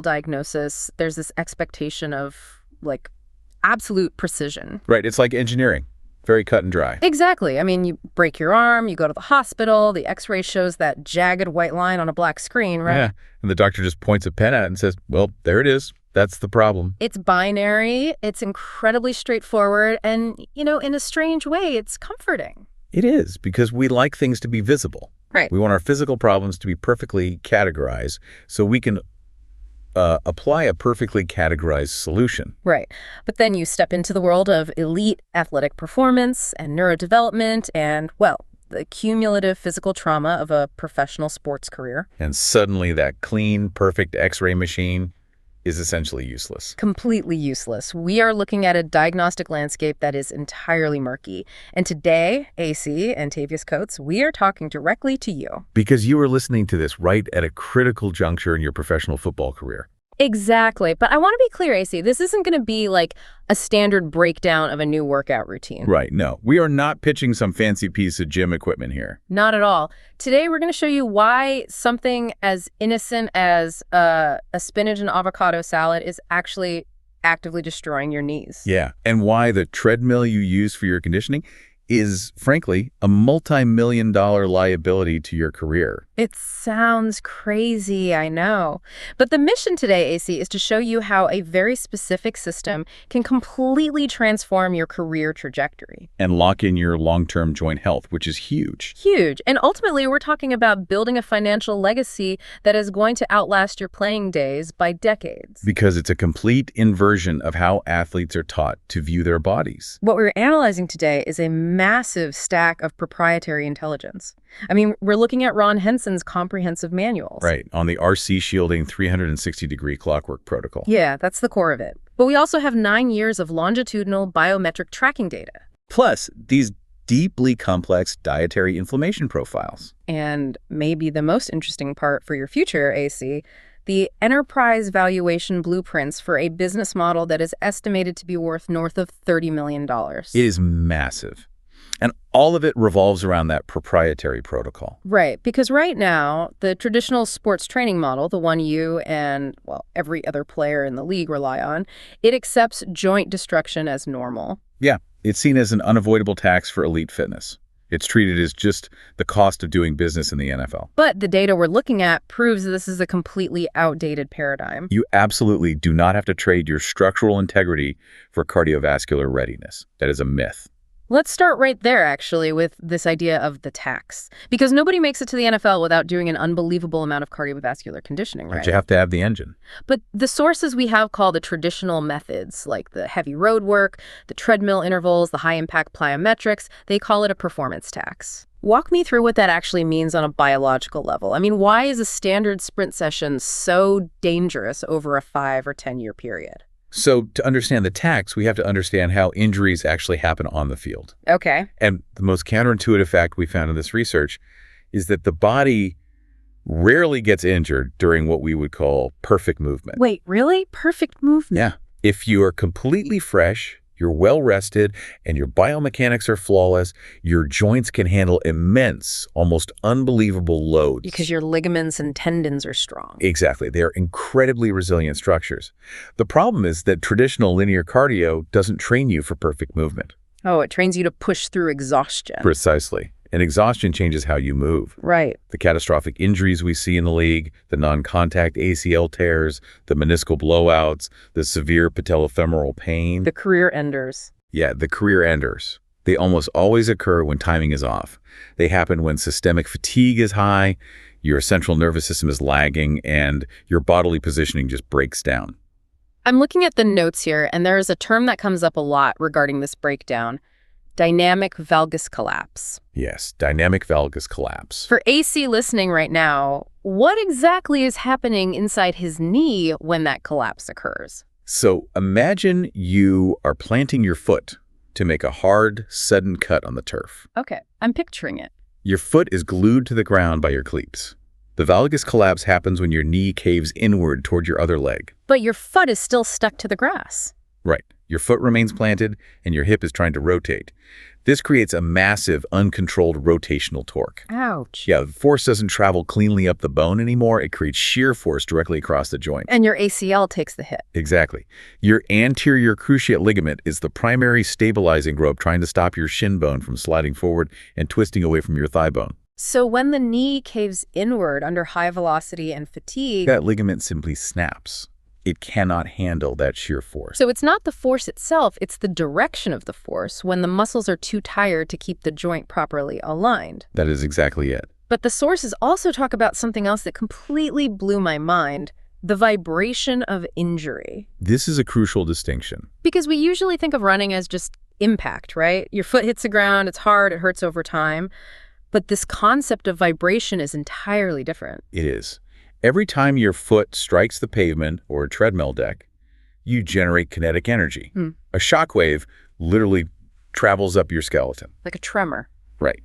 diagnosis, there's this expectation of like absolute precision. Right. It's like engineering. Very cut and dry. Exactly. I mean, you break your arm, you go to the hospital, the x-ray shows that jagged white line on a black screen, right? Yeah. And the doctor just points a pen at it and says, well, there it is. That's the problem. It's binary. It's incredibly straightforward. And, in a strange way, it's comforting. It is, because we like things to be visible. Right. We want our physical problems to be perfectly categorized so we can apply a perfectly categorized solution. Right. But then you step into the world of elite athletic performance and neurodevelopment and, well, the cumulative physical trauma of a professional sports career. And suddenly that clean, perfect X-ray machine is essentially useless. Completely useless. We are looking at a diagnostic landscape that is entirely murky. And today, AC and Tavius Coates, we are talking directly to you. Because you are listening to this right at a critical juncture in your professional football career. Exactly. But I want to be clear, AC, this isn't going to be like a standard breakdown of a new workout routine. Right. No, we are not pitching some fancy piece of gym equipment here. Not at all. Today, we're going to show you why something as innocent as a spinach and avocado salad is actually actively destroying your knees. Yeah. And why the treadmill you use for your conditioning is, frankly, a multi-million-dollar liability to your career. It sounds crazy, I know. But the mission today, AC, is to show you how a very specific system can completely transform your career trajectory. And lock in your long-term joint health, which is huge. Huge. And ultimately, we're talking about building a financial legacy that is going to outlast your playing days by decades. Because it's a complete inversion of how athletes are taught to view their bodies. What we're analyzing today is a massive stack of proprietary intelligence. I mean, we're looking at Ron Henson's comprehensive manuals. Right, on the RC shielding 360-degree clockwork protocol. Yeah, that's the core of it. But we also have 9 years of longitudinal biometric tracking data. Plus, these deeply complex dietary inflammation profiles. And maybe the most interesting part for your future, AC, the enterprise valuation blueprints for a business model that is estimated to be worth north of $30 million. It is massive. And all of it revolves around that proprietary protocol. Right, because right now, the traditional sports training model, the one you and, well, every other player in the league rely on, it accepts joint destruction as normal. Yeah, it's seen as an unavoidable tax for elite fitness. It's treated as just the cost of doing business in the NFL. But the data we're looking at proves this is a completely outdated paradigm. You absolutely do not have to trade your structural integrity for cardiovascular readiness. That is a myth. Let's start right there, actually, with this idea of the tax. Because nobody makes it to the NFL without doing an unbelievable amount of cardiovascular conditioning, right? But you have to have the engine. But the sources we have call the traditional methods, like the heavy road work, the treadmill intervals, the high-impact plyometrics, they call it a performance tax. Walk me through what that actually means on a biological level. I mean, why is a standard sprint session so dangerous over a 5 or 10-year period? So to understand the tax, we have to understand how injuries actually happen on the field. Okay. And the most counterintuitive fact we found in this research is that the body rarely gets injured during what we would call perfect movement. Wait, really? Perfect movement? Yeah. If you are completely fresh, you're well rested, and your biomechanics are flawless, your joints can handle immense, almost unbelievable loads. Because your ligaments and tendons are strong. Exactly. They're incredibly resilient structures. The problem is that traditional linear cardio doesn't train you for perfect movement. Oh, it trains you to push through exhaustion. Precisely. And exhaustion changes how you move. Right. The catastrophic injuries we see in the league, the non-contact ACL tears, the meniscal blowouts, the severe patellofemoral pain. The career enders. Yeah, the career enders. They almost always occur when timing is off. They happen when systemic fatigue is high, your central nervous system is lagging, and your bodily positioning just breaks down. I'm looking at the notes here, and there is a term that comes up a lot regarding this breakdown. Dynamic valgus collapse. Yes, dynamic valgus collapse. For AC listening right now, what exactly is happening inside his knee when that collapse occurs? So imagine you are planting your foot to make a hard, sudden cut on the turf. Okay, I'm picturing it. Your foot is glued to the ground by your cleats. The valgus collapse happens when your knee caves inward toward your other leg. But your foot is still stuck to the grass. Right. Your foot remains planted, and your hip is trying to rotate. This creates a massive, uncontrolled rotational torque. Ouch. Yeah, the force doesn't travel cleanly up the bone anymore. It creates shear force directly across the joint. And your ACL takes the hit. Exactly. Your anterior cruciate ligament is the primary stabilizing rope trying to stop your shin bone from sliding forward and twisting away from your thigh bone. So when the knee caves inward under high velocity and fatigue... That ligament simply snaps. It cannot handle that shear force. So it's not the force itself, it's the direction of the force when the muscles are too tired to keep the joint properly aligned. That is exactly it. But the sources also talk about something else that completely blew my mind, the vibration of injury. This is a crucial distinction. Because we usually think of running as just impact, right? Your foot hits the ground, it's hard, it hurts over time. But this concept of vibration is entirely different. It is. Every time your foot strikes the pavement or a treadmill deck, you generate kinetic energy. A shock wave literally travels up your skeleton. Like a tremor. Right.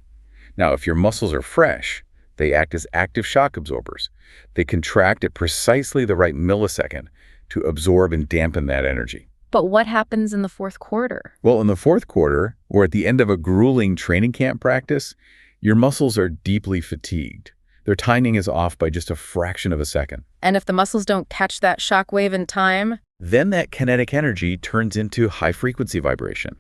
Now, if your muscles are fresh, they act as active shock absorbers. They contract at precisely the right millisecond to absorb and dampen that energy. But what happens in the fourth quarter? Well, in the fourth quarter, or at the end of a grueling training camp practice, your muscles are deeply fatigued. Their timing is off by just a fraction of a second. And if the muscles don't catch that shock wave in time? Then that kinetic energy turns into high-frequency vibration.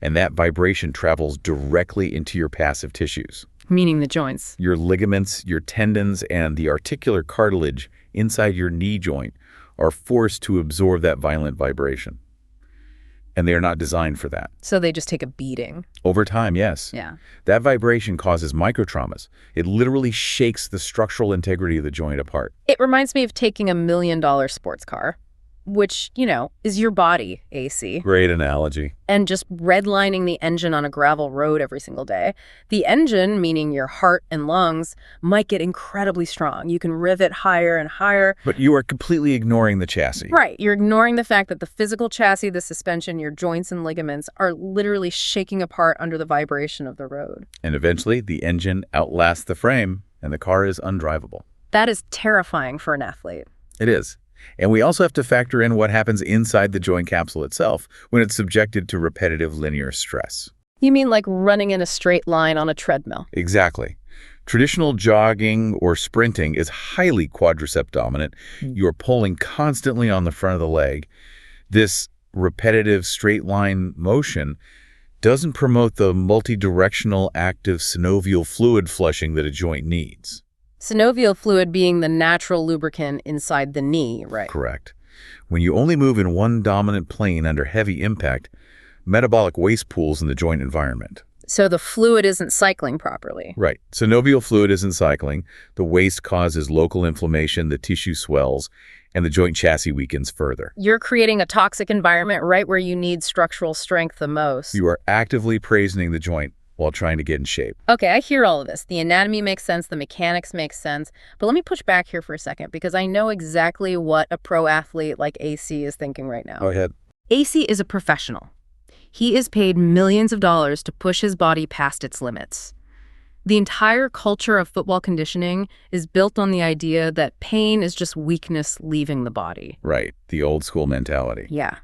And that vibration travels directly into your passive tissues. Meaning the joints. Your ligaments, your tendons, and the articular cartilage inside your knee joint are forced to absorb that violent vibration. And they are not designed for that. So they just take a beating. Over time, yes. Yeah. That vibration causes microtraumas. It literally shakes the structural integrity of the joint apart. It reminds me of taking $1 million sports car, which, you know, is your body, AC. Great analogy. And just redlining the engine on a gravel road every single day. The engine, meaning your heart and lungs, might get incredibly strong. You can rev it higher and higher. But you are completely ignoring the chassis. Right. You're ignoring the fact that the physical chassis, the suspension, your joints and ligaments are literally shaking apart under the vibration of the road. And eventually, the engine outlasts the frame, and the car is undrivable. That is terrifying for an athlete. It is. And we also have to factor in what happens inside the joint capsule itself when it's subjected to repetitive linear stress. You mean like running in a straight line on a treadmill? Exactly. Traditional jogging or sprinting is highly quadricep dominant. You're pulling constantly on the front of the leg. This repetitive straight line motion doesn't promote the multidirectional active synovial fluid flushing that a joint needs. Synovial fluid being the natural lubricant inside the knee, right? Correct. When you only move in one dominant plane under heavy impact, metabolic waste pools in the joint environment. So the fluid isn't cycling properly. Right. Synovial fluid isn't cycling. The waste causes local inflammation, the tissue swells, and the joint chassis weakens further. You're creating a toxic environment right where you need structural strength the most. You are actively poisoning the joint while trying to get in shape. Okay, I hear all of this. The anatomy makes sense, the mechanics make sense, but let me push back here for a second because I know exactly what a pro athlete like AC is thinking right now. Go ahead. AC is a professional. He is paid millions of dollars to push his body past its limits. The entire culture of football conditioning is built on the idea that pain is just weakness leaving the body. Right, the old school mentality. Yeah.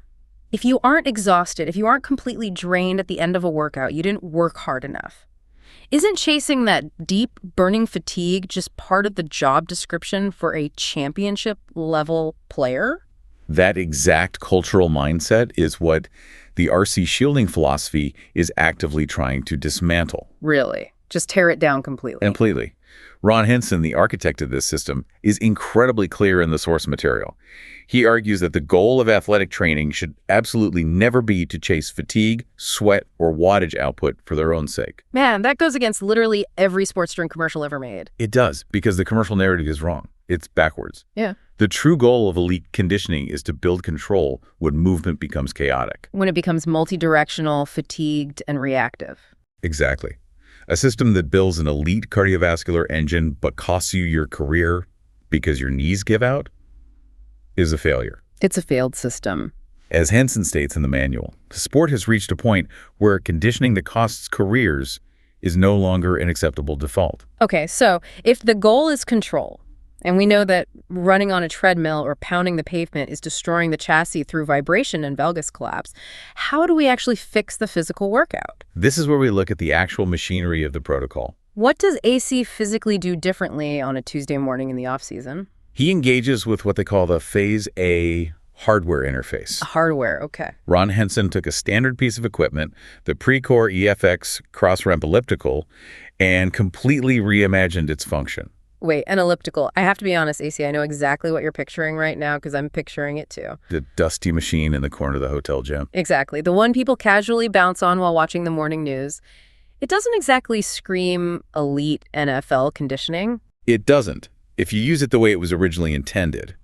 If you aren't exhausted, if you aren't completely drained at the end of a workout, you didn't work hard enough. Isn't chasing that deep, burning fatigue just part of the job description for a championship-level player? That exact cultural mindset is what the RC shielding philosophy is actively trying to dismantle. Really? Just tear it down completely? Completely. Ron Henson, the architect of this system, is incredibly clear in the source material. He argues that the goal of athletic training should absolutely never be to chase fatigue, sweat, or wattage output for their own sake. Man, that goes against literally every sports drink commercial ever made. It does, because the commercial narrative is wrong. It's backwards. Yeah. The true goal of elite conditioning is to build control when movement becomes chaotic. When it becomes multidirectional, fatigued, and reactive. Exactly. A system that builds an elite cardiovascular engine but costs you your career because your knees give out is a failure. It's a failed system. As Henson states in the manual, the sport has reached a point where conditioning that costs careers is no longer an acceptable default. Okay, so if the goal is control, And we know that running on a treadmill or pounding the pavement is destroying the chassis through vibration and valgus collapse. How do we actually fix the physical workout? This is where we look at the actual machinery of the protocol. What does AC physically do differently on a Tuesday morning in the off-season? He engages with what they call the Phase A hardware interface. Hardware, okay. Ron Henson took a standard piece of equipment, the Precor EFX cross-ramp elliptical, and completely reimagined its function. Wait, an elliptical. I have to be honest, AC, I know exactly what you're picturing right now because I'm picturing it too. The dusty machine in the corner of the hotel gym. Exactly. The one people casually bounce on while watching the morning news. It doesn't exactly scream elite NFL conditioning. It doesn't, if you use it the way it was originally intended.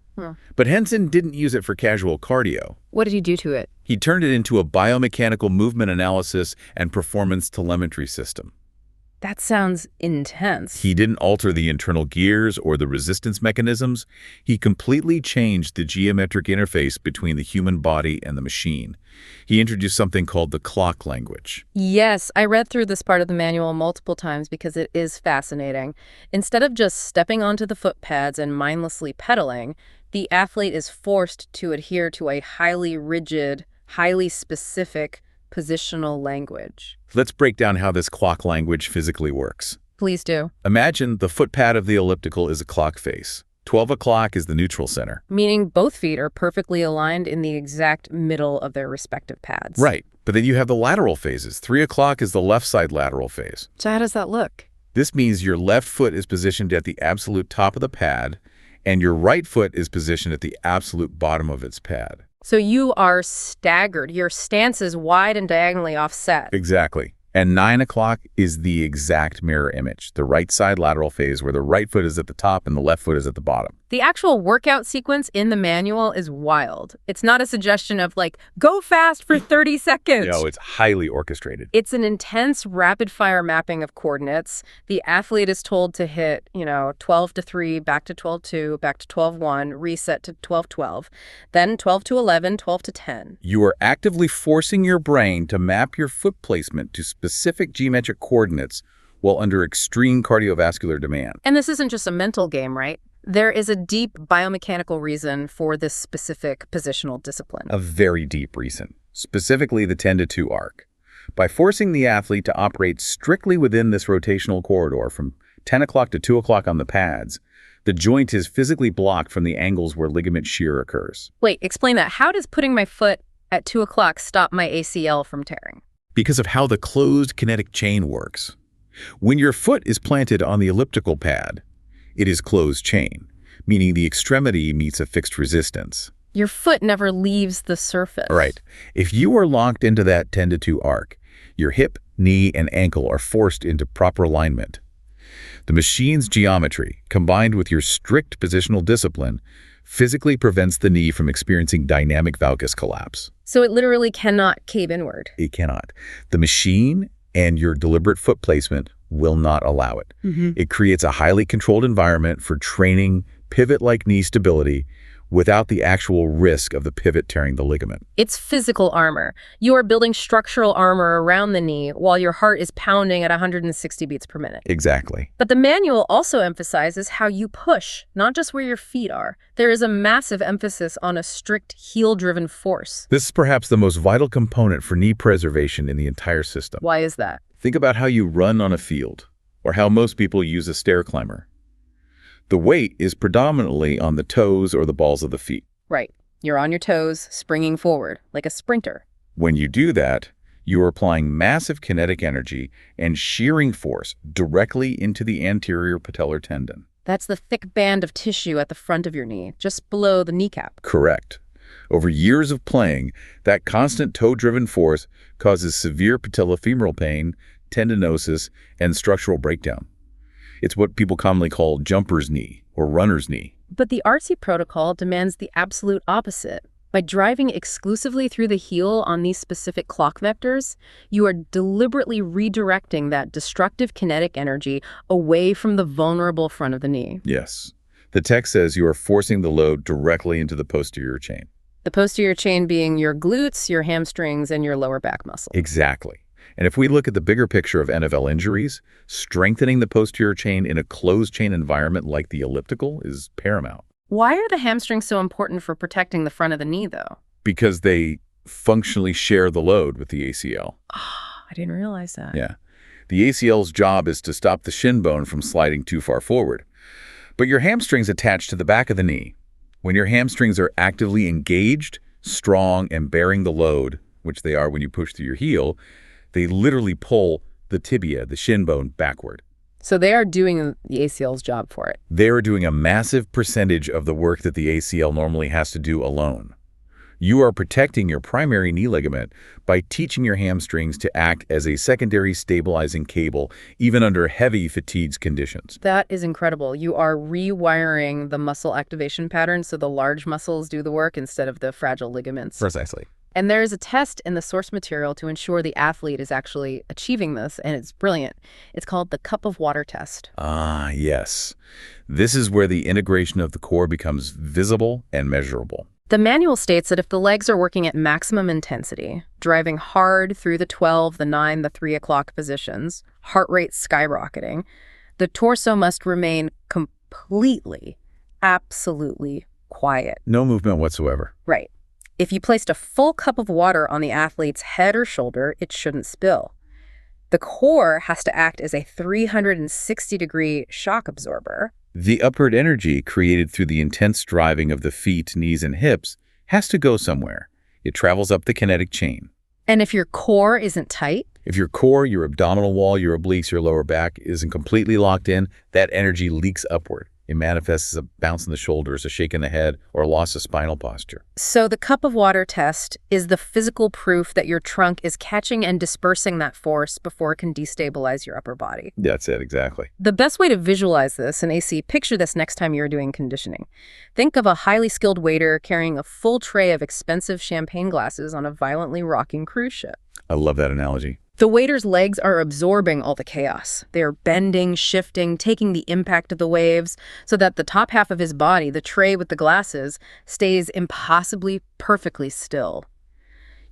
But Henson didn't use it for casual cardio. What did he do to it? He turned it into a biomechanical movement analysis and performance telemetry system. That sounds intense. He didn't alter the internal gears or the resistance mechanisms. He completely changed the geometric interface between the human body and the machine. He introduced something called the clock language. Yes, I read through this part of the manual multiple times because it is fascinating. Instead of just stepping onto the foot pads and mindlessly pedaling, the athlete is forced to adhere to a highly rigid, highly specific positional language. Let's break down how this clock language physically works. Please do. Imagine the foot pad of the elliptical is a clock face. 12 o'clock is the neutral center. Meaning both feet are perfectly aligned in the exact middle of their respective pads. Right. But then you have the lateral phases. 3 o'clock is the left side lateral phase. So how does that look? This means your left foot is positioned at the absolute top of the pad, and your right foot is positioned at the absolute bottom of its pad. So you are staggered. Your stance is wide and diagonally offset. Exactly. And 9 o'clock is the exact mirror image, the right side lateral phase where the right foot is at the top and the left foot is at the bottom. The actual workout sequence in the manual is wild. It's not a suggestion of like, go fast for 30 seconds. No, it's highly orchestrated. It's an intense rapid-fire mapping of coordinates. The athlete is told to hit, 12 to 3, back to 12 2, back to 12 1, reset to 12 12, then 12 to 11, 12 to 10. You are actively forcing your brain to map your foot placement to specific geometric coordinates while under extreme cardiovascular demand. And this isn't just a mental game, right? There is a deep biomechanical reason for this specific positional discipline. A very deep reason, specifically the 10 to 2 arc. By forcing the athlete to operate strictly within this rotational corridor from 10 o'clock to 2 o'clock on the pads, the joint is physically blocked from the angles where ligament shear occurs. Wait, explain that. How does putting my foot at 2 o'clock stop my ACL from tearing? Because of how the closed kinetic chain works. When your foot is planted on the elliptical pad, it is closed chain, meaning the extremity meets a fixed resistance. Your foot never leaves the surface. Right. If you are locked into that 10 to 2 arc, your hip, knee, and ankle are forced into proper alignment. The machine's geometry, combined with your strict positional discipline, physically prevents the knee from experiencing dynamic valgus collapse. So it literally cannot cave inward. It cannot. The machine and your deliberate foot placement will not allow it. It creates a highly controlled environment for training pivot-like knee stability without the actual risk of the pivot tearing the ligament. It's physical armor. You are building structural armor around the knee while your heart is pounding at 160 beats per minute. Exactly. But the manual also emphasizes how you push, not just where your feet are. There is a massive emphasis on a strict heel-driven force. This is perhaps the most vital component for knee preservation in the entire system. Why is that? Think about how you run on a field, or how most people use a stair climber. The weight is predominantly on the toes or the balls of the feet. Right. You're on your toes, springing forward, like a sprinter. When you do that, you are applying massive kinetic energy and shearing force directly into the anterior patellar tendon. That's the thick band of tissue at the front of your knee, just below the kneecap. Correct. Over years of playing, that constant toe-driven force causes severe patellofemoral pain, tendinosis, and structural breakdown. It's what people commonly call jumper's knee or runner's knee. But the RC protocol demands the absolute opposite. By driving exclusively through the heel on these specific clock vectors, you are deliberately redirecting that destructive kinetic energy away from the vulnerable front of the knee. Yes. The text says you are forcing the load directly into the posterior chain. The posterior chain being your glutes, your hamstrings, and your lower back muscle. Exactly. And if we look at the bigger picture of NFL injuries, strengthening the posterior chain in a closed chain environment like the elliptical is paramount. Why are the hamstrings so important for protecting the front of the knee, though? Because they functionally share the load with the ACL. I didn't realize that. Yeah. The ACL's job is to stop the shin bone from sliding too far forward. But your hamstrings attach to the back of the knee. When your hamstrings are actively engaged, strong, and bearing the load, which they are when you push through your heel, they literally pull the tibia, the shin bone, backward. So they are doing the ACL's job for it. They are doing a massive percentage of the work that the ACL normally has to do alone. You are protecting your primary knee ligament by teaching your hamstrings to act as a secondary stabilizing cable, even under heavy fatigue conditions. That is incredible. You are rewiring the muscle activation pattern so the large muscles do the work instead of the fragile ligaments. Precisely. And there is a test in the source material to ensure the athlete is actually achieving this, and it's brilliant. It's called the cup of water test. Ah, yes. This is where the integration of the core becomes visible and measurable. The manual states that if the legs are working at maximum intensity, driving hard through the 12, the 9, the 3 o'clock positions, heart rate skyrocketing, the torso must remain completely, absolutely quiet. No movement whatsoever. Right. If you placed a full cup of water on the athlete's head or shoulder, it shouldn't spill. The core has to act as a 360-degree shock absorber. The upward energy created through the intense driving of the feet, knees, and hips has to go somewhere. It travels up the kinetic chain. And if your core isn't tight, If your core, your abdominal wall, your obliques, your lower back isn't completely locked in, that energy leaks upward. It manifests as a bounce in the shoulders, a shake in the head, or a loss of spinal posture. so the cup of water test is the physical proof that your trunk is catching and dispersing that force before it can destabilize your upper body. That's it, exactly. The best way to visualize this, and AC, picture this next time you're doing conditioning. Think of a highly skilled waiter carrying a full tray of expensive champagne glasses on a violently rocking cruise ship. I love that analogy. The waiter's legs are absorbing all the chaos. They are bending, shifting, taking the impact of the waves so that the top half of his body, the tray with the glasses, stays impossibly perfectly still.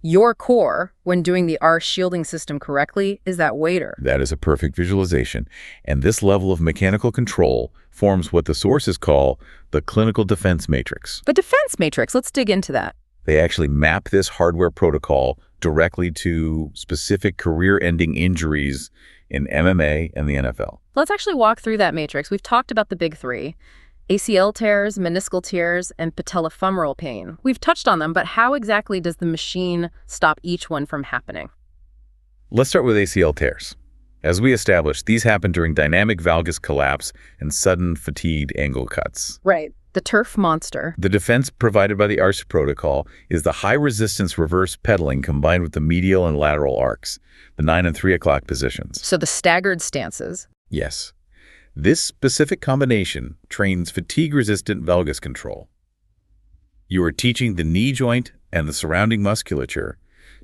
Your core, when doing the R shielding system correctly, is that waiter. That is a perfect visualization. And this level of mechanical control forms what the sources call the clinical defense matrix. The defense matrix, let's dig into that. They actually map this hardware protocol directly to specific career-ending injuries in MMA and the NFL. Let's actually walk through that matrix. We've talked about the big three: ACL tears, meniscal tears, and patellofemoral pain. We've touched on them, but how exactly does the machine stop each one from happening? Let's start with ACL tears. As we established, these happen during dynamic valgus collapse and sudden fatigued angle cuts. Right. The turf monster. The defense provided by the ARCH protocol is the high-resistance reverse pedaling combined with the medial and lateral arcs, the 9 and 3 o'clock positions. So the staggered stances. Yes. This specific combination trains fatigue-resistant valgus control. You are teaching the knee joint and the surrounding musculature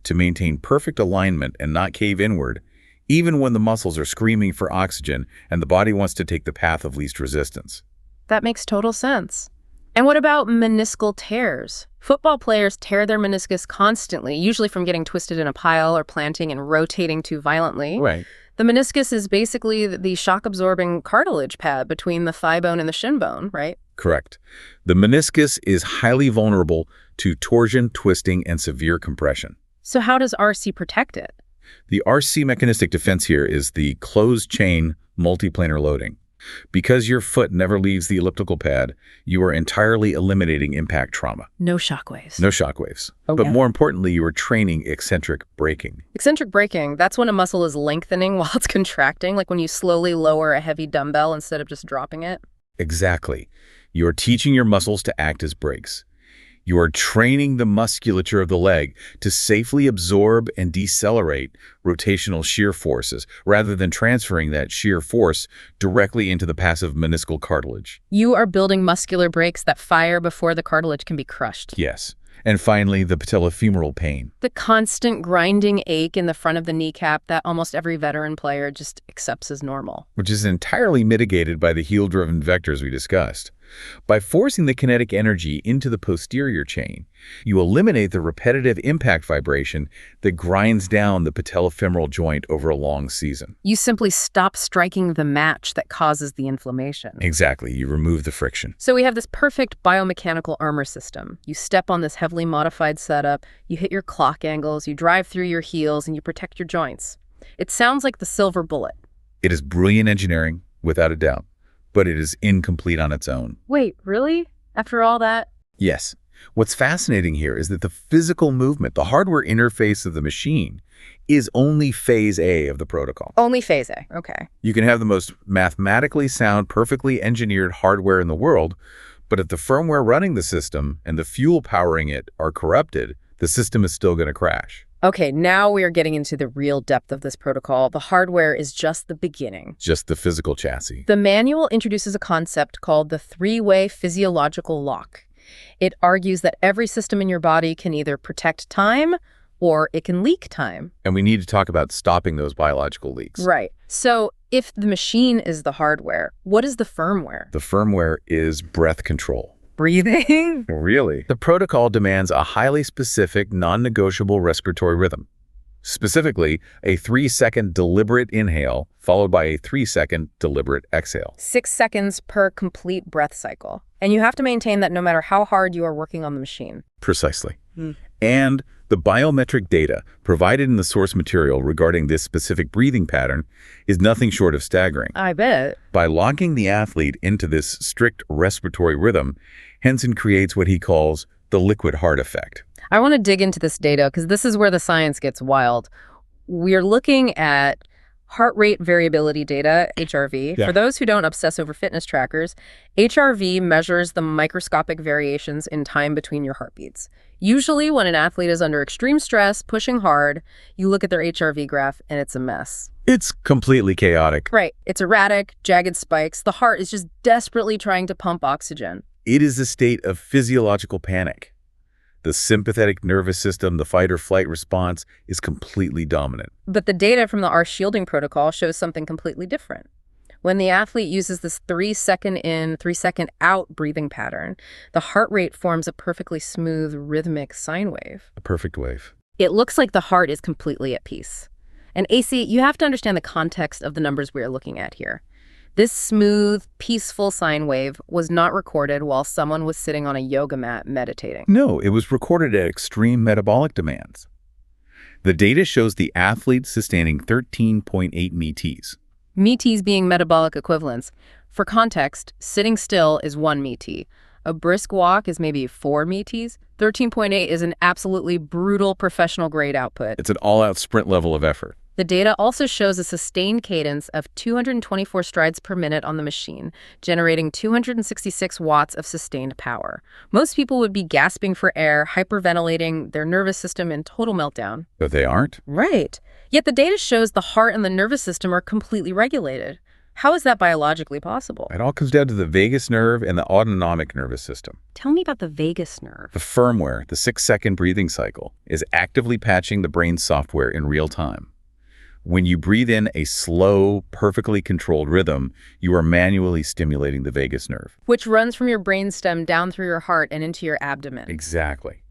to maintain perfect alignment and not cave inward, even when the muscles are screaming for oxygen and the body wants to take the path of least resistance. That makes total sense. And what about meniscal tears? Football players tear their meniscus constantly, usually from getting twisted in a pile or planting and rotating too violently. Right. The meniscus is basically the shock-absorbing cartilage pad between the thigh bone and the shin bone, right? Correct. The meniscus is highly vulnerable to torsion, twisting, and severe compression. So how does RC protect it? The RC mechanistic defense here is the closed chain multiplanar loading. Because your foot never leaves the elliptical pad, you are entirely eliminating impact trauma. No shockwaves. No shockwaves. Okay. But more importantly, you are training eccentric braking. Eccentric braking, that's when a muscle is lengthening while it's contracting, like when you slowly lower a heavy dumbbell instead of just dropping it. Exactly. You are teaching your muscles to act as brakes. You are training the musculature of the leg to safely absorb and decelerate rotational shear forces rather than transferring that shear force directly into the passive meniscal cartilage. You are building muscular brakes that fire before the cartilage can be crushed. Yes. And finally, the patellofemoral pain. The constant grinding ache in the front of the kneecap that almost every veteran player just accepts as normal. Which is entirely mitigated by the heel-driven vectors we discussed. By forcing the kinetic energy into the posterior chain, you eliminate the repetitive impact vibration that grinds down the patellofemoral joint over a long season. You simply stop striking the match that causes the inflammation. Exactly, you remove the friction. So we have this perfect biomechanical armor system. You step on this heavily modified setup, you hit your clock angles, you drive through your heels, and you protect your joints. It sounds like the silver bullet. It is brilliant engineering, without a doubt, but it is incomplete on its own. Wait, really? After all that? Yes. What's fascinating here is that the physical movement, the hardware interface of the machine, is only phase A of the protocol. Only phase A, okay. You can have the most mathematically sound, perfectly engineered hardware in the world, but if the firmware running the system and the fuel powering it are corrupted, the system is still going to crash. Okay, now we are getting into the real depth of this protocol. The hardware is just the beginning. Just the physical chassis. The manual introduces a concept called the three-way physiological lock. It argues that every system in your body can either protect time or it can leak time. And we need to talk about stopping those biological leaks. Right. So if the machine is the hardware, what is the firmware? The firmware is breath control. Breathing? Really? The protocol demands a highly specific, non-negotiable respiratory rhythm. Specifically, a 3-second deliberate inhale followed by a 3-second deliberate exhale. 6 seconds per complete breath cycle. And you have to maintain that no matter how hard you are working on the machine. Precisely. And the biometric data provided in the source material regarding this specific breathing pattern is nothing short of staggering. I bet. By locking the athlete into this strict respiratory rhythm, Henson creates what he calls the liquid heart effect. I want to dig into this data because this is where the science gets wild. We're looking at heart rate variability data, HRV. Yeah. For those who don't obsess over fitness trackers, HRV measures the microscopic variations in time between your heartbeats. Usually when an athlete is under extreme stress, pushing hard, you look at their HRV graph and it's a mess. It's completely chaotic. Right. It's erratic, jagged spikes. The heart is just desperately trying to pump oxygen. It is a state of physiological panic. The sympathetic nervous system, the fight or flight response, is completely dominant. But the data from the R shielding protocol shows something completely different. When the athlete uses this 3-second in, 3-second out breathing pattern, the heart rate forms a perfectly smooth, rhythmic sine wave. A perfect wave. It looks like the heart is completely at peace. And AC, you have to understand the context of the numbers we are looking at here. This smooth, peaceful sine wave was not recorded while someone was sitting on a yoga mat meditating. No, it was recorded at extreme metabolic demands. The data shows the athlete sustaining 13.8 METs. METs being metabolic equivalents. For context, sitting still is 1 MET. A brisk walk is maybe 4 METs. 13.8 is an absolutely brutal professional-grade output. It's an all-out sprint level of effort. The data also shows a sustained cadence of 224 strides per minute on the machine, generating 266 watts of sustained power. Most people would be gasping for air, hyperventilating, their nervous system in total meltdown. But they aren't. Right. Yet the data shows the heart and the nervous system are completely regulated. How is that biologically possible? It all comes down to the vagus nerve and the autonomic nervous system. Tell me about the vagus nerve. The firmware, the 6-second breathing cycle, is actively patching the brain's software in real time. When you breathe in a slow, perfectly controlled rhythm, you are manually stimulating the vagus nerve. Which runs from your brainstem down through your heart and into your abdomen. Exactly.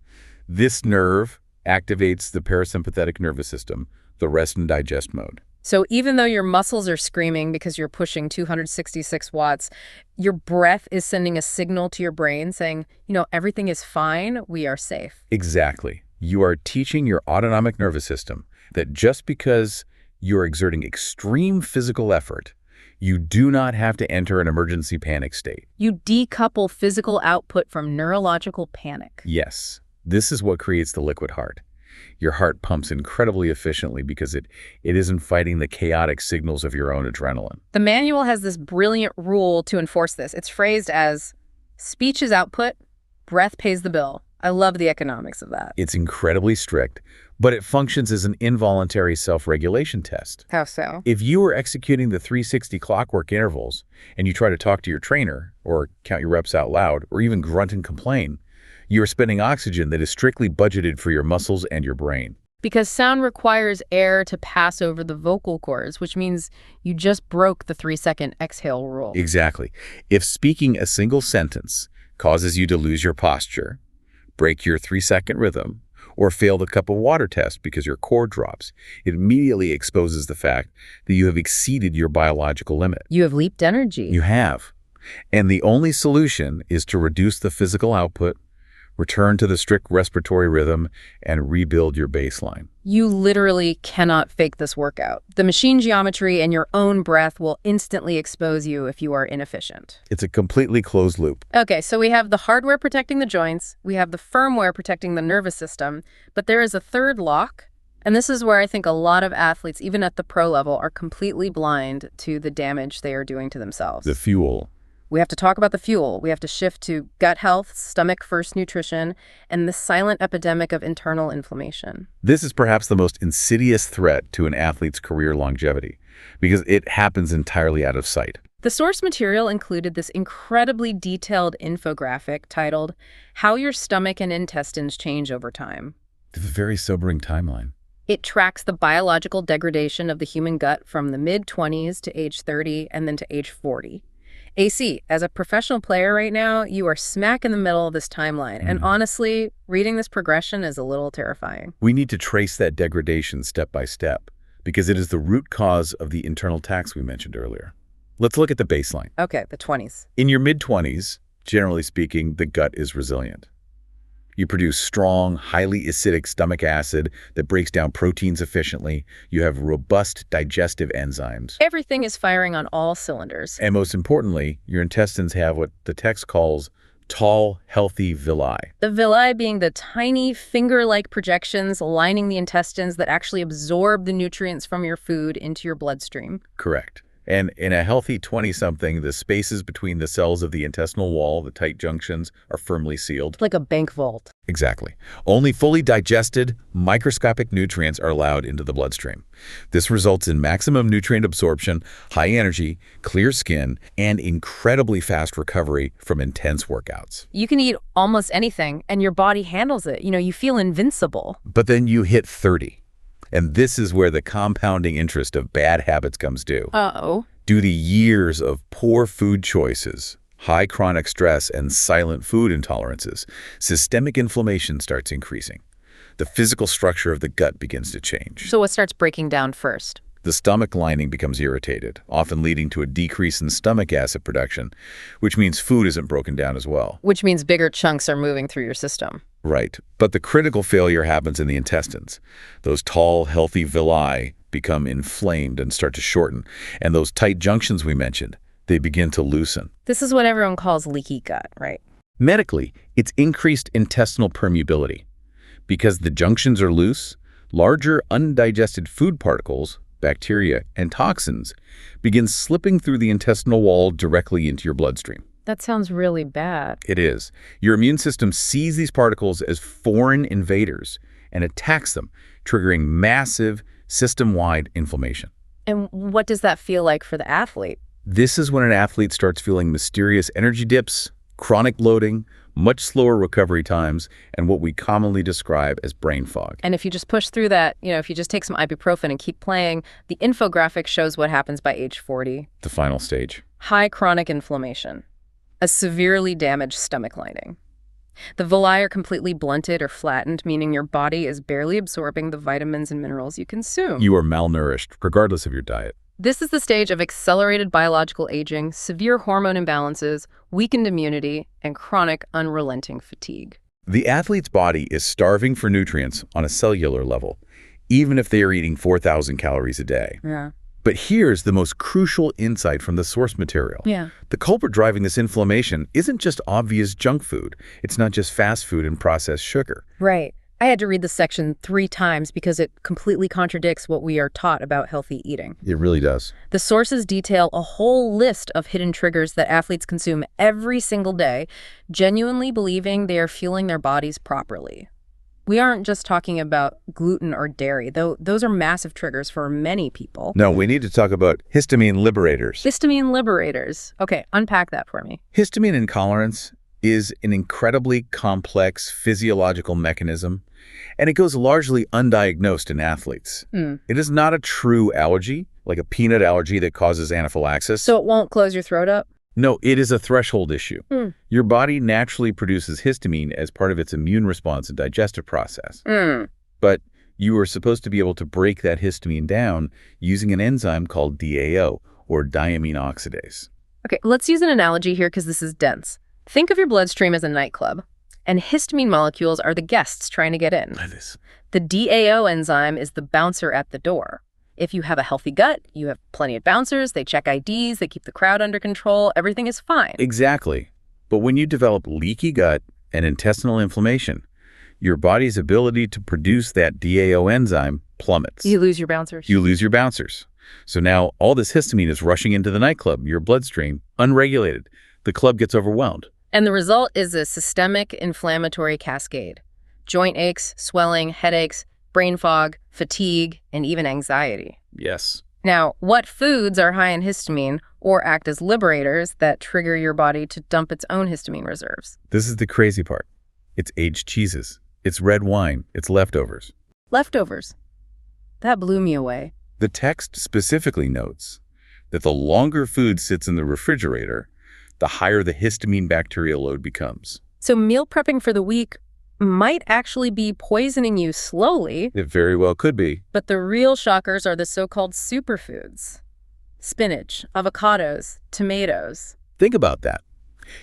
This nerve activates the parasympathetic nervous system, the rest and digest mode. So even though your muscles are screaming because you're pushing 266 watts, your breath is sending a signal to your brain saying, everything is fine, we are safe. Exactly. You are teaching your autonomic nervous system that just because you're exerting extreme physical effort, you do not have to enter an emergency panic state. You decouple physical output from neurological panic. Yes, this is what creates the liquid heart. Your heart pumps incredibly efficiently because it isn't fighting the chaotic signals of your own adrenaline. The manual has this brilliant rule to enforce this. It's phrased as, speech is output, breath pays the bill. I love the economics of that. It's incredibly strict, but it functions as an involuntary self-regulation test. How so? If you are executing the 360 clockwork intervals and you try to talk to your trainer or count your reps out loud or even grunt and complain, you are spending oxygen that is strictly budgeted for your muscles and your brain. Because sound requires air to pass over the vocal cords, which means you just broke the 3-second exhale rule. Exactly. If speaking a single sentence causes you to lose your posture, break your 3-second rhythm, or fail the cup of water test because your core drops, it immediately exposes the fact that you have exceeded your biological limit. You have leaped energy. You have. And the only solution is to reduce the physical output, return to the strict respiratory rhythm, and rebuild your baseline. You literally cannot fake this workout. The machine geometry and your own breath will instantly expose you if you are inefficient. It's a completely closed loop. Okay, so we have the hardware protecting the joints, we have the firmware protecting the nervous system, but there is a third lock, and this is where I think a lot of athletes, even at the pro level, are completely blind to the damage they are doing to themselves. The fuel. We have to talk about the fuel. We have to shift to gut health, stomach-first nutrition, and the silent epidemic of internal inflammation. This is perhaps the most insidious threat to an athlete's career longevity because it happens entirely out of sight. The source material included this incredibly detailed infographic titled, "How Your Stomach and Intestines Change Over Time." It's a very sobering timeline. It tracks the biological degradation of the human gut from the mid-20s to age 30 and then to age 40. AC, as a professional player right now, you are smack in the middle of this timeline. And honestly, reading this progression is a little terrifying. We need to trace that degradation step by step because it is the root cause of the internal tax we mentioned earlier. Let's look at the baseline. Okay, the 20s. In your mid-20s, generally speaking, the gut is resilient. You produce strong, highly acidic stomach acid that breaks down proteins efficiently. You have robust digestive enzymes. Everything is firing on all cylinders. And most importantly, your intestines have what the text calls tall, healthy villi. The villi being the tiny finger-like projections lining the intestines that actually absorb the nutrients from your food into your bloodstream. Correct. And in a healthy 20-something, the spaces between the cells of the intestinal wall, the tight junctions, are firmly sealed. Like a bank vault. Exactly. Only fully digested, microscopic nutrients are allowed into the bloodstream. This results in maximum nutrient absorption, high energy, clear skin, and incredibly fast recovery from intense workouts. You can eat almost anything, and your body handles it. You feel invincible. But then you hit 30. And this is where the compounding interest of bad habits comes due. Uh-oh. Due to years of poor food choices, high chronic stress, and silent food intolerances, systemic inflammation starts increasing. The physical structure of the gut begins to change. So what starts breaking down first? The stomach lining becomes irritated, often leading to a decrease in stomach acid production, which means food isn't broken down as well. Which means bigger chunks are moving through your system. Right. But the critical failure happens in the intestines. Those tall, healthy villi become inflamed and start to shorten. And those tight junctions we mentioned, they begin to loosen. This is what everyone calls leaky gut, right? Medically, it's increased intestinal permeability. Because the junctions are loose, larger undigested food particles, bacteria, and toxins begin slipping through the intestinal wall directly into your bloodstream. That sounds really bad. It is. Your immune system sees these particles as foreign invaders and attacks them, triggering massive system-wide inflammation. And what does that feel like for the athlete? This is when an athlete starts feeling mysterious energy dips, chronic bloating, much slower recovery times, and what we commonly describe as brain fog. And if you just push through that, if you just take some ibuprofen and keep playing, the infographic shows what happens by age 40. The final stage. High chronic inflammation. A severely damaged stomach lining. The villi are completely blunted or flattened, meaning your body is barely absorbing the vitamins and minerals you consume. You are malnourished, regardless of your diet. This is the stage of accelerated biological aging, severe hormone imbalances, weakened immunity, and chronic, unrelenting fatigue. The athlete's body is starving for nutrients on a cellular level, even if they are eating 4,000 calories a day. Yeah. But here's the most crucial insight from the source material. Yeah. The culprit driving this inflammation isn't just obvious junk food. It's not just fast food and processed sugar. Right. I had to read this section 3 times because it completely contradicts what we are taught about healthy eating. It really does. The sources detail a whole list of hidden triggers that athletes consume every single day, genuinely believing they are fueling their bodies properly. We aren't just talking about gluten or dairy, though those are massive triggers for many people. No, we need to talk about histamine liberators. Histamine liberators. Okay, unpack that for me. Histamine intolerance is an incredibly complex physiological mechanism, and it goes largely undiagnosed in athletes. It is not a true allergy, like a peanut allergy that causes anaphylaxis. So it won't close your throat up? No, it is a threshold issue. Your body naturally produces histamine as part of its immune response and digestive process. But you are supposed to be able to break that histamine down using an enzyme called DAO, or diamine oxidase. Okay, let's use an analogy here because this is dense. Think of your bloodstream as a nightclub, and histamine molecules are the guests trying to get in. The DAO enzyme is the bouncer at the door. If you have a healthy gut, you have plenty of bouncers, they check IDs, they keep the crowd under control, everything is fine. Exactly. But when you develop leaky gut and intestinal inflammation, your body's ability to produce that DAO enzyme plummets. You lose your bouncers. You lose your bouncers. So now all this histamine is rushing into the nightclub, your bloodstream, unregulated. The club gets overwhelmed. And the result is a systemic inflammatory cascade. Joint aches, swelling, headaches, brain fog, fatigue, and even anxiety. Yes. Now, what foods are high in histamine or act as liberators that trigger your body to dump its own histamine reserves? This is the crazy part. It's aged cheeses. It's red wine. It's leftovers. Leftovers. That blew me away. The text specifically notes that the longer food sits in the refrigerator, the higher the histamine bacterial load becomes. So meal prepping for the week might actually be poisoning you slowly. It very well could be. But the real shockers are the so-called superfoods. Spinach, avocados, tomatoes. Think about that.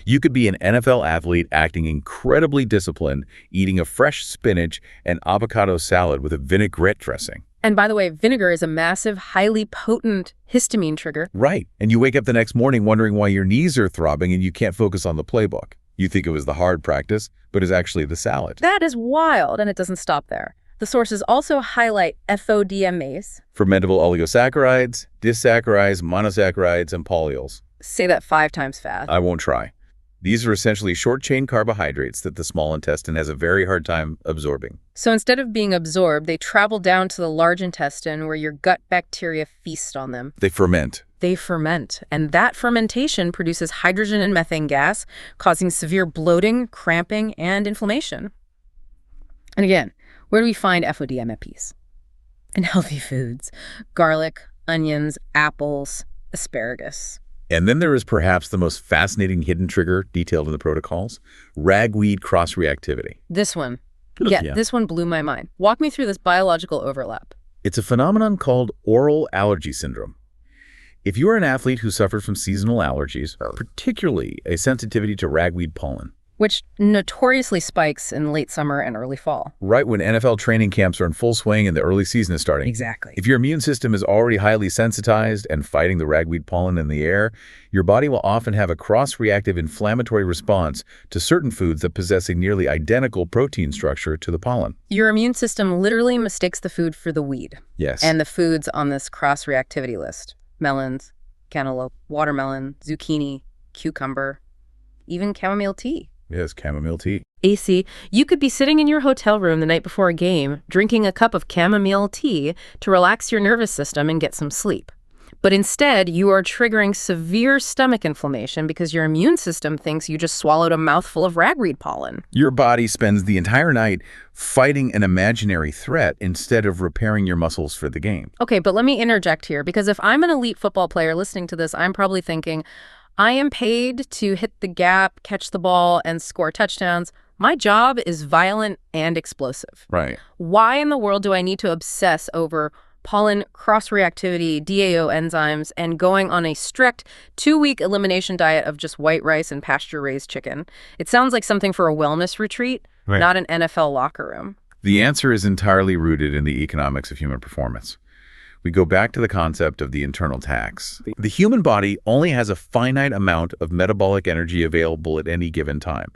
You could be an NFL athlete acting incredibly disciplined, eating a fresh spinach and avocado salad with a vinaigrette dressing. And by the way, vinegar is a massive, highly potent histamine trigger. Right. And you wake up the next morning wondering why your knees are throbbing and you can't focus on the playbook. You think it was the hard practice, but it's actually the salad. That is wild, and it doesn't stop there. The sources also highlight FODMAs. Fermentable oligosaccharides, disaccharides, monosaccharides, and polyols. Say that 5 times fast. I won't try. These are essentially short-chain carbohydrates that the small intestine has a very hard time absorbing. So instead of being absorbed, they travel down to the large intestine where your gut bacteria feast on them. They ferment. They ferment, and that fermentation produces hydrogen and methane gas, causing severe bloating, cramping, and inflammation. And again, where do we find FODMAPs? In healthy foods. Garlic, onions, apples, asparagus. And then there is perhaps the most fascinating hidden trigger detailed in the protocols, ragweed cross-reactivity. This one. Yeah, this one blew my mind. Walk me through this biological overlap. It's a phenomenon called oral allergy syndrome. If you are an athlete who suffers from seasonal allergies, particularly a sensitivity to ragweed pollen, which notoriously spikes in late summer and early fall. Right when NFL training camps are in full swing and the early season is starting. Exactly. If your immune system is already highly sensitized and fighting the ragweed pollen in the air, your body will often have a cross-reactive inflammatory response to certain foods that possess a nearly identical protein structure to the pollen. Your immune system literally mistakes the food for the weed. Yes. And the foods on this cross-reactivity list: melons, cantaloupe, watermelon, zucchini, cucumber, even chamomile tea. Yes, chamomile tea. AC, you could be sitting in your hotel room the night before a game, drinking a cup of chamomile tea to relax your nervous system and get some sleep. But instead, you are triggering severe stomach inflammation because your immune system thinks you just swallowed a mouthful of ragweed pollen. Your body spends the entire night fighting an imaginary threat instead of repairing your muscles for the game. Okay, but let me interject here, because if I'm an elite football player listening to this, I'm probably thinking, I am paid to hit the gap, catch the ball, and score touchdowns. My job is violent and explosive. Right. Why in the world do I need to obsess over pollen cross-reactivity, DAO enzymes, and going on a strict 2-week elimination diet of just white rice and pasture-raised chicken? It sounds like something for a wellness retreat, right, not an NFL locker room. The answer is entirely rooted in the economics of human performance. We go back to the concept of the internal tax. The human body only has a finite amount of metabolic energy available at any given time.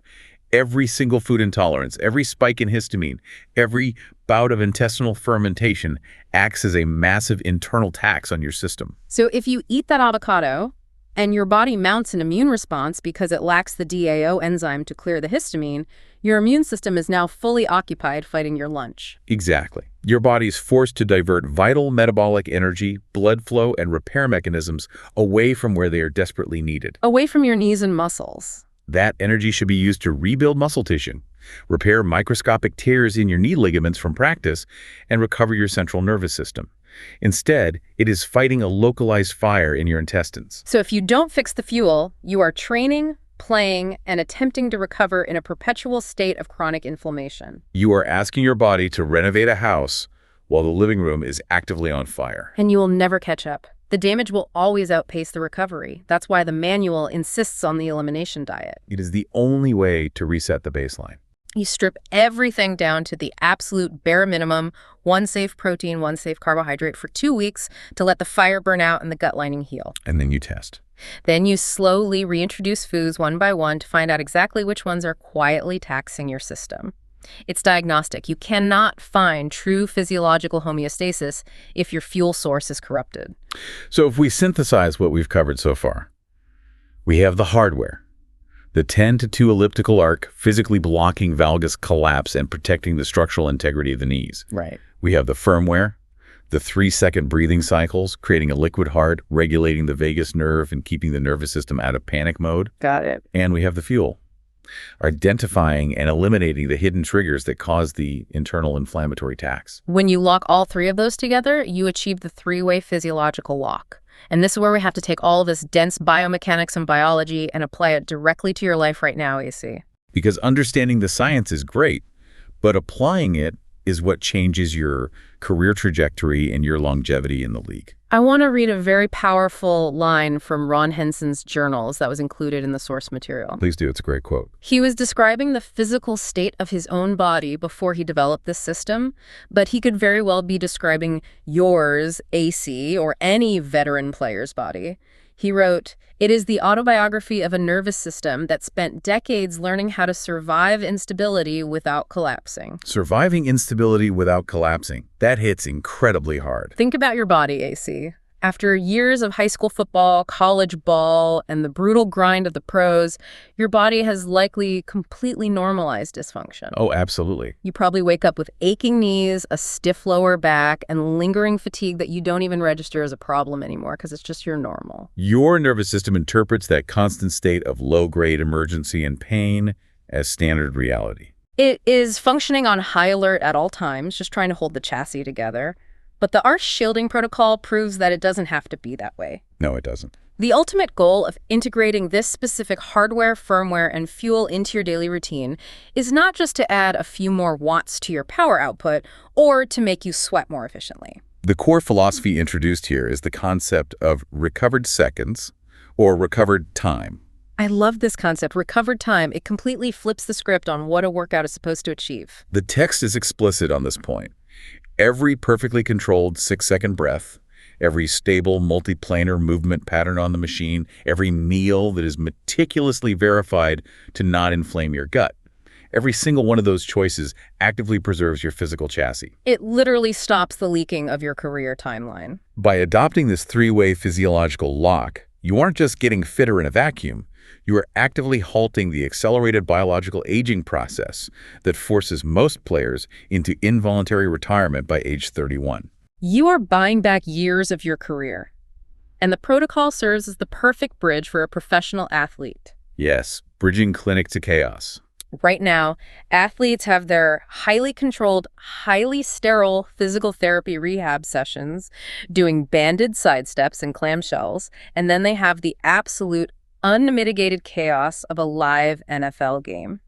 Every single food intolerance, every spike in histamine, every bout of intestinal fermentation acts as a massive internal tax on your system. So if you eat that avocado and your body mounts an immune response because it lacks the DAO enzyme to clear the histamine, your immune system is now fully occupied fighting your lunch. Exactly. Your body is forced to divert vital metabolic energy, blood flow, and repair mechanisms away from where they are desperately needed. Away from your knees and muscles. That energy should be used to rebuild muscle tissue, repair microscopic tears in your knee ligaments from practice, and recover your central nervous system. Instead, it is fighting a localized fire in your intestines. So if you don't fix the fuel, you are training, playing, and attempting to recover in a perpetual state of chronic inflammation. You are asking your body to renovate a house while the living room is actively on fire. And you will never catch up. The damage will always outpace the recovery. That's why the manual insists on the elimination diet. It is the only way to reset the baseline. You strip everything down to the absolute bare minimum, one safe protein, one safe carbohydrate for 2 weeks to let the fire burn out and the gut lining heal. And then you test. Then you slowly reintroduce foods one by one to find out exactly which ones are quietly taxing your system. It's diagnostic. You cannot find true physiological homeostasis if your fuel source is corrupted. So if we synthesize what we've covered so far, we have the hardware, the 10-2 elliptical arc physically blocking valgus collapse and protecting the structural integrity of the knees. Right. We have the firmware, the 3-second breathing cycles, creating a liquid heart, regulating the vagus nerve and keeping the nervous system out of panic mode. Got it. And we have the fuel, identifying and eliminating the hidden triggers that cause the internal inflammatory tax. When you lock all three of those together, you achieve the three-way physiological lock. And this is where we have to take all of this dense biomechanics and biology and apply it directly to your life right now, AC. Because understanding the science is great, but applying it is what changes your career trajectory and your longevity in the league. I want to read a very powerful line from Ron Henson's journals that was included in the source material. Please do. It's a great quote. He was describing the physical state of his own body before he developed this system, but he could very well be describing yours, AC, or any veteran player's body. He wrote, "It is the autobiography of a nervous system that spent decades learning how to survive instability without collapsing." Surviving instability without collapsing. That hits incredibly hard. Think about your body, AC. After years of high school football, college ball, and the brutal grind of the pros, your body has likely completely normalized dysfunction. Oh, absolutely. You probably wake up with aching knees, a stiff lower back, and lingering fatigue that you don't even register as a problem anymore because it's just your normal. Your nervous system interprets that constant state of low-grade emergency and pain as standard reality. It is functioning on high alert at all times, just trying to hold the chassis together. But the ARCH shielding protocol proves that it doesn't have to be that way. No, it doesn't. The ultimate goal of integrating this specific hardware, firmware, and fuel into your daily routine is not just to add a few more watts to your power output or to make you sweat more efficiently. The core philosophy introduced here is the concept of recovered seconds or recovered time. I love this concept, recovered time. It completely flips the script on what a workout is supposed to achieve. The text is explicit on this point. Every perfectly controlled 6-second breath, every stable multiplanar movement pattern on the machine, every meal that is meticulously verified to not inflame your gut. Every single one of those choices actively preserves your physical chassis. It literally stops the leaking of your career timeline. By adopting this three-way physiological lock, you aren't just getting fitter in a vacuum. You are actively halting the accelerated biological aging process that forces most players into involuntary retirement by age 31. You are buying back years of your career. And the protocol serves as the perfect bridge for a professional athlete. Yes, bridging clinic to chaos. Right now, athletes have their highly controlled, highly sterile physical therapy rehab sessions, doing banded side steps and clamshells, and then they have the absolute unmitigated chaos of a live NFL game.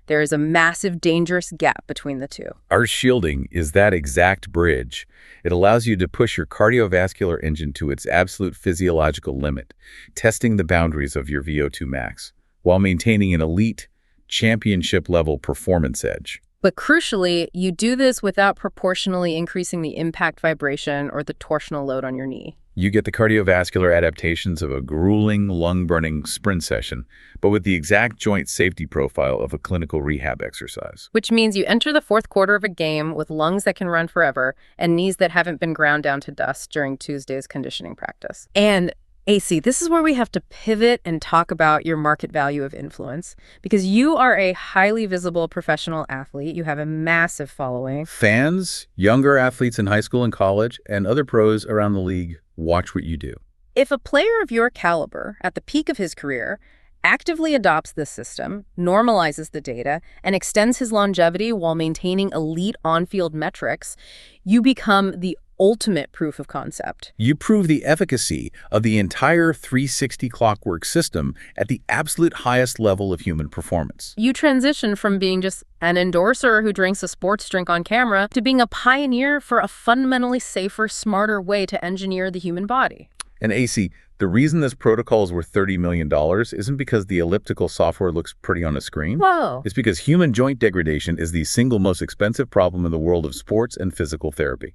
There is a massive, dangerous gap between the two. ARCH shielding is that exact bridge. It allows you to push your cardiovascular engine to its absolute physiological limit, testing the boundaries of your VO2 max, while maintaining an elite, championship-level performance edge. But crucially, you do this without proportionally increasing the impact vibration or the torsional load on your knee. You get the cardiovascular adaptations of a grueling, lung-burning sprint session, but with the exact joint safety profile of a clinical rehab exercise. Which means you enter the fourth quarter of a game with lungs that can run forever and knees that haven't been ground down to dust during Tuesday's conditioning practice. And AC, this is where we have to pivot and talk about your market value of influence, because you are a highly visible professional athlete. You have a massive following. Fans, younger athletes in high school and college, and other pros around the league watch what you do. If a player of your caliber, at the peak of his career, actively adopts this system, normalizes the data, and extends his longevity while maintaining elite on-field metrics, you become the ultimate proof of concept. You prove the efficacy of the entire 360 clockwork system at the absolute highest level of human performance. You transition from being just an endorser who drinks a sports drink on camera to being a pioneer for a fundamentally safer, smarter way to engineer the human body. And AC, the reason this protocol is worth $30 million isn't because the elliptical software looks pretty on a screen. Whoa. It's because human joint degradation is the single most expensive problem in the world of sports and physical therapy.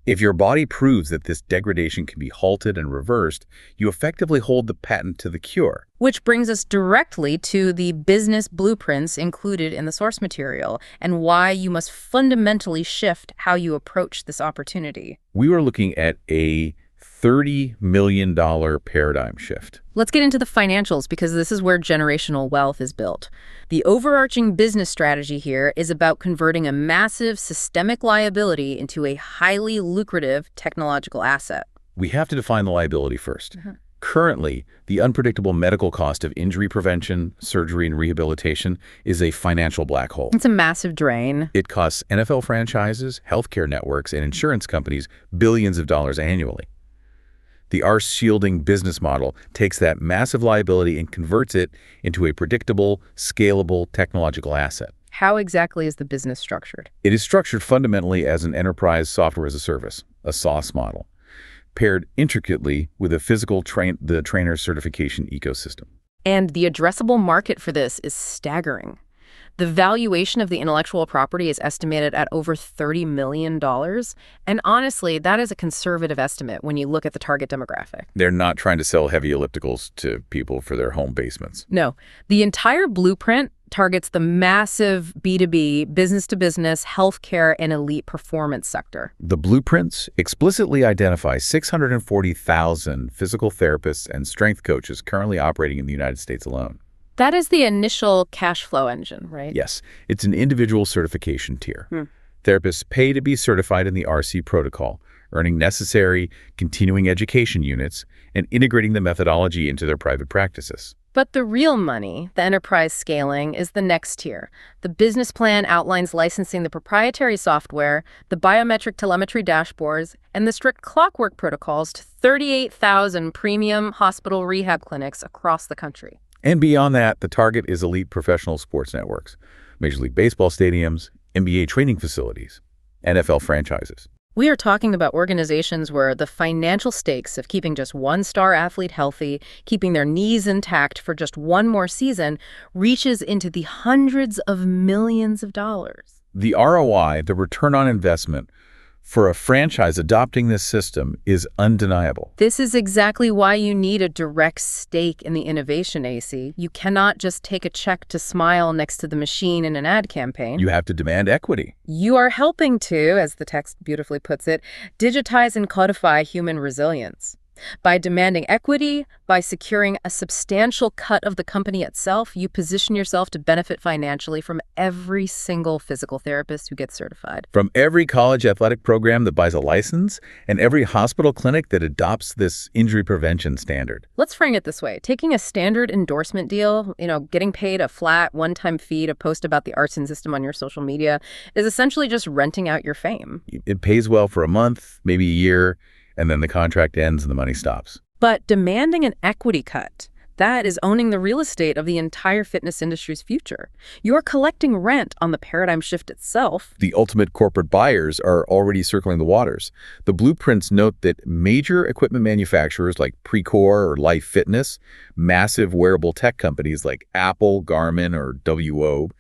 If your body proves that this degradation can be halted and reversed, you effectively hold the patent to the cure. Which brings us directly to the business blueprints included in the source material and why you must fundamentally shift how you approach this opportunity. We were looking at a $30 million paradigm shift. Let's get into the financials because this is where generational wealth is built. The overarching business strategy here is about converting a massive systemic liability into a highly lucrative technological asset. We have to define the liability first. Currently, the unpredictable medical cost of injury prevention, surgery, and rehabilitation is a financial black hole. It's a massive drain. It costs NFL franchises, healthcare networks, and insurance companies billions of dollars annually. The arse-shielding business model takes that massive liability and converts it into a predictable, scalable technological asset. How exactly is the business structured? It is structured fundamentally as an enterprise software as a service, a SaaS model, paired intricately with a physical trainer certification ecosystem. And the addressable market for this is staggering. The valuation of the intellectual property is estimated at over $30 million. And honestly, that is a conservative estimate when you look at the target demographic. They're not trying to sell heavy ellipticals to people for their home basements. No, the entire blueprint targets the massive B2B, business-to-business, healthcare, and elite performance sector. The blueprints explicitly identify 640,000 physical therapists and strength coaches currently operating in the United States alone. That is the initial cash flow engine, right? Yes, it's an individual certification tier. Therapists pay to be certified in the RC protocol, earning necessary continuing education units and integrating the methodology into their private practices. But the real money, the enterprise scaling, is the next tier. The business plan outlines licensing the proprietary software, the biometric telemetry dashboards, and the strict clockwork protocols to 38,000 premium hospital rehab clinics across the country. And beyond that, the target is elite professional sports networks, Major League Baseball stadiums, NBA training facilities, NFL franchises. We are talking about organizations where the financial stakes of keeping just one star athlete healthy, keeping their knees intact for just one more season, reaches into the hundreds of millions of dollars. The ROI, the return on investment, for a franchise adopting this system is undeniable. This is exactly why you need a direct stake in the innovation, AC. You cannot just take a check to smile next to the machine in an ad campaign. You have to demand equity. You are helping to, as the text beautifully puts it, digitize and codify human resilience. By demanding equity, by securing a substantial cut of the company itself, you position yourself to benefit financially from every single physical therapist who gets certified. From every college athletic program that buys a license and every hospital clinic that adopts this injury prevention standard. Let's frame it this way. Taking a standard endorsement deal, getting paid a flat one-time fee to post about the Artisan system on your social media is essentially just renting out your fame. It pays well for a month, maybe a year, and then the contract ends and the money stops. But demanding an equity cut, that is owning the real estate of the entire fitness industry's future. You're collecting rent on the paradigm shift itself. The ultimate corporate buyers are already circling the waters. The blueprints note that major equipment manufacturers like Precor or Life Fitness, massive wearable tech companies like Apple, Garmin, or WO,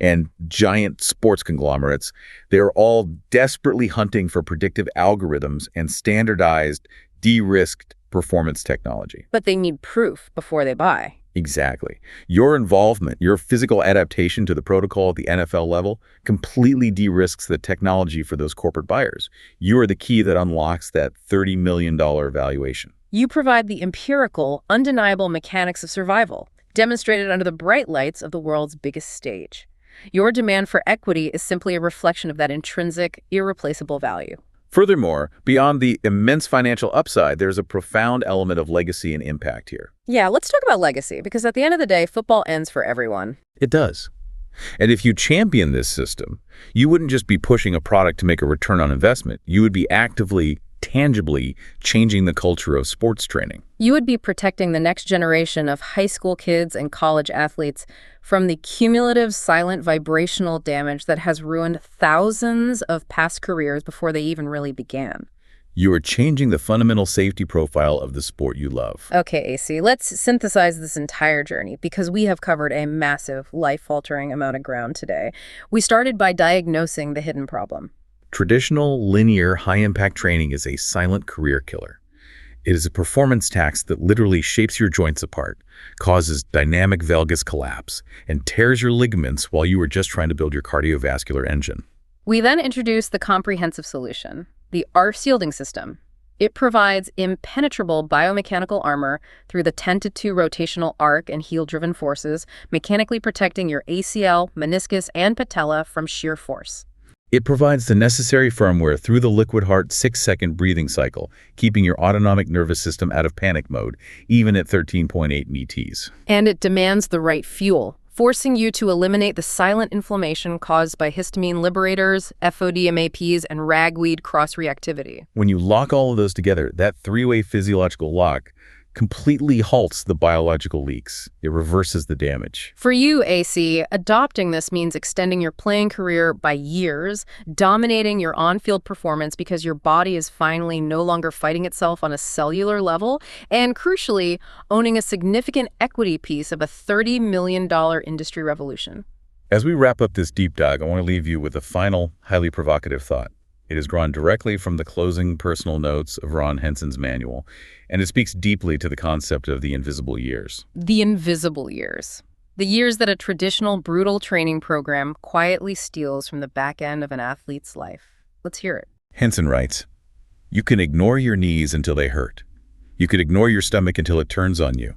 and giant sports conglomerates, they're all desperately hunting for predictive algorithms and standardized, de-risked performance technology. But they need proof before they buy. Exactly. Your involvement, your physical adaptation to the protocol at the NFL level completely de-risks the technology for those corporate buyers. You are the key that unlocks that $30 million valuation. You provide the empirical, undeniable mechanics of survival, demonstrated under the bright lights of the world's biggest stage. Your demand for equity is simply a reflection of that intrinsic, irreplaceable value. Furthermore, beyond the immense financial upside, there's a profound element of legacy and impact here. Yeah, let's talk about legacy, because at the end of the day, football ends for everyone. It does. And if you champion this system, you wouldn't just be pushing a product to make a return on investment. You would be actively, tangibly changing the culture of sports training. You would be protecting the next generation of high school kids and college athletes from the cumulative silent vibrational damage that has ruined thousands of past careers before they even really began. You are changing the fundamental safety profile of the sport you love. Okay, AC, let's synthesize this entire journey because we have covered a massive, life-altering amount of ground today. We started by diagnosing the hidden problem. Traditional, linear, high-impact training is a silent career killer. It is a performance tax that literally shapes your joints apart, causes dynamic valgus collapse, and tears your ligaments while you are just trying to build your cardiovascular engine. We then introduced the comprehensive solution, the ARF shielding system. It provides impenetrable biomechanical armor through the 10-to-2 rotational arc and heel-driven forces, mechanically protecting your ACL, meniscus, and patella from shear force. It provides the necessary firmware through the liquid heart 6-second breathing cycle, keeping your autonomic nervous system out of panic mode, even at 13.8 METs. And it demands the right fuel, forcing you to eliminate the silent inflammation caused by histamine liberators, FODMAPs, and ragweed cross-reactivity. When you lock all of those together, that three-way physiological lock completely halts the biological leaks. It reverses the damage. For you, AC, adopting this means extending your playing career by years, dominating your on-field performance because your body is finally no longer fighting itself on a cellular level, and crucially, owning a significant equity piece of a $30 million industry revolution. As we wrap up this deep dive, I want to leave you with a final, highly provocative thought. It is drawn directly from the closing personal notes of Ron Henson's manual, and it speaks deeply to the concept of the invisible years. The invisible years. The years that a traditional, brutal training program quietly steals from the back end of an athlete's life. Let's hear it. Henson writes, "You can ignore your knees until they hurt. You could ignore your stomach until it turns on you.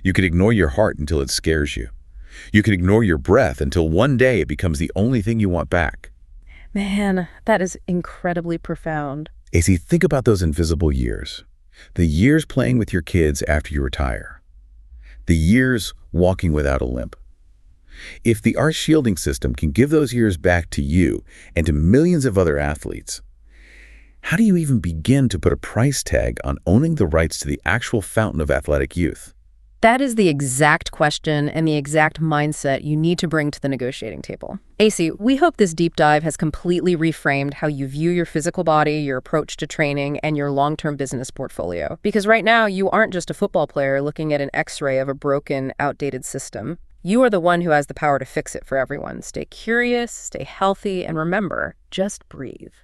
You could ignore your heart until it scares you. You could ignore your breath until one day it becomes the only thing you want back." Man, that is incredibly profound. AC, think about those invisible years. The years playing with your kids after you retire. The years walking without a limp. If the ARF shielding system can give those years back to you and to millions of other athletes, how do you even begin to put a price tag on owning the rights to the actual fountain of athletic youth? That is the exact question and the exact mindset you need to bring to the negotiating table. AC, we hope this deep dive has completely reframed how you view your physical body, your approach to training, and your long-term business portfolio. Because right now, you aren't just a football player looking at an X-ray of a broken, outdated system. You are the one who has the power to fix it for everyone. Stay curious, stay healthy, and remember, just breathe.